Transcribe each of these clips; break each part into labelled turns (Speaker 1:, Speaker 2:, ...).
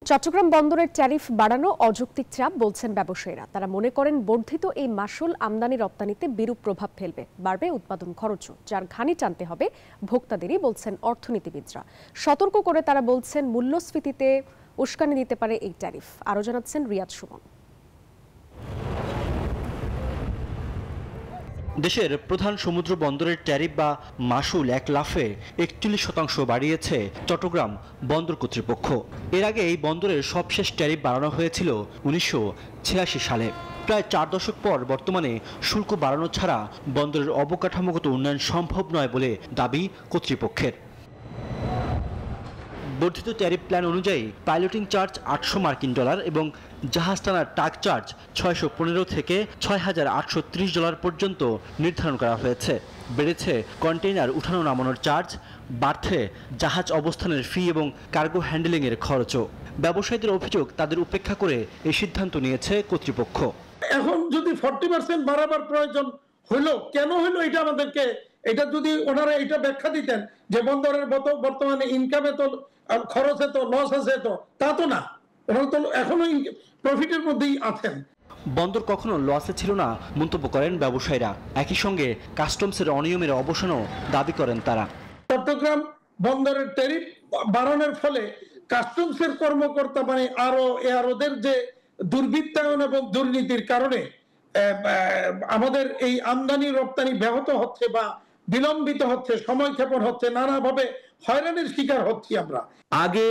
Speaker 1: চট্টগ্রাম বন্দরের ট্যারিফ বাড়ানো অযৌক্তিক চাপ বলছেন ব্যবসায়ীরা। তারা মনে করেন বর্ধিত এই মাশুল আমদানি রপ্তানিতে বিরূপ প্রভাব ফেলবে, বাড়বে উৎপাদন খরচও, যার ঘানি টানতে হবে ভোক্তাদেরই, বলছেন অর্থনীতিবিদরা। সতর্ক করে তারা বলছেন মূল্যস্ফীতিতে উস্কানি দিতে পারে এই ট্যারিফ। আরও জানাচ্ছেন রিয়াদ সুমন।
Speaker 2: দেশের প্রধান সমুদ্র বন্দরের ট্যারিফ বা মাশুল এক লাফে ৪১% বাড়িয়েছে চট্টগ্রাম বন্দর কর্তৃপক্ষ। এর আগে এই বন্দরের সবশেষ ট্যারিফ বাড়ানো হয়েছিল ১৯৮৬ সালে। প্রায় ৪ দশক পর বর্তমানে শুল্ক বাড়ানো ছাড়া বন্দরের অবকাঠামোগত উন্নয়ন সম্ভব নয় বলে দাবি কর্তৃপক্ষের। বর্ধিত ট্যারিফ প্ল্যান অনুযায়ী পাইলটিং চার্জ $৮০০ এবং জাহাজ টানার টাগ চার্জ $৬১৫ থেকে $৬,৮৩০ পর্যন্ত নির্ধারণ করা হয়েছে। বেড়েছে কন্টেইনার উঠানো নামানোর চার্জ, বাড়ছে জাহাজ অবস্থানের ফি এবং কার্গো হ্যান্ডেলিংয়ের খরচও। ব্যবসায়ীদের অভিযোগ, তাদের উপেক্ষা করে এই সিদ্ধান্ত নিয়েছে কর্তৃপক্ষ।
Speaker 3: এখন যদি 40% বাড়াবার প্রয়োজন হলো, কেন হলো এটা আমাদেরকে, এটা যদি ওনারা এটা ব্যাখ্যা দিতেন যে বন্দরের বর্তমানে ইনকামে তো খরচে তো লস আছে, তো তা তো না, ওনারা তো এখনো প্রফিটের মধ্যেই আছেন।
Speaker 2: বন্দর কখনো লসে ছিল না মন্তব্য করেন ব্যবসায়ীরা। একই সঙ্গে কাস্টমসের অনিয়মের অবসানও দাবি করেন তারা।
Speaker 3: চট্টগ্রাম বন্দরের ট্যারিফ বাড়ানোর ফলে কাস্টমসের কর্মকর্তা ওদের যে দুর্বৃত্তায়ন এবং দুর্নীতির কারণে আমাদের এই আমদানি রপ্তানি ব্যাহত হচ্ছে বা বিলম্বিত হচ্ছে, সময় ক্ষেপণ হচ্ছে, নানাভাবে হয়রানির শিকার হচ্ছি আমরা।
Speaker 4: আগে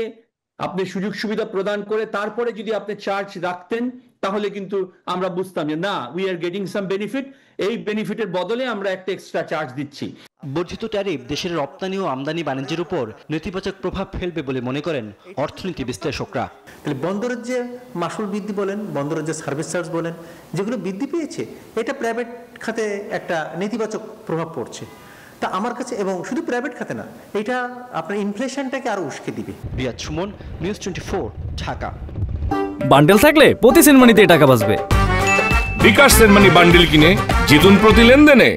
Speaker 4: আপনি সুযোগ সুবিধা প্রদান করে তারপরে যদি আপনি চার্জ রাখতেন তাহলে কিন্তু আমরা বুঝতাম যে না, we are getting some benefit, এই বেনিফিটের বদলে আমরা একটা এক্সট্রা চার্জ দিচ্ছি।
Speaker 2: বর্ধিত ট্যারিফ দেশের রপ্তানি ও আমদানি বাণিজ্যের উপর নেতিবাচক প্রভাব ফেলবে বলে মনে করেন অর্থনীতি বিশ্লেষকরা।
Speaker 5: বন্দরের যে মাশুল বৃদ্ধি বলেন, বন্দরের যে সার্ভিস চার্জ বলেন, যেগুলো বৃদ্ধি পেয়েছে, এটা প্রাইভেট খাতে একটা নেতিবাচক প্রভাব পড়ছে। তা আমার কাছে, এবং শুধু প্রাইভেট খাতে না, এটা আপনার ইনফ্লেশনটাকে আরো উস্কে দিবে।
Speaker 2: রিয়াদ সুমন, নিউজ 24, ঢাকা।
Speaker 6: বান্ডেল থাকলে প্রতি সেনমানিতে টাকা বাঁচবে।
Speaker 7: বিকাশ সেনমানি বান্ডেল কিনে জিতুন প্রতি লেনদেনে।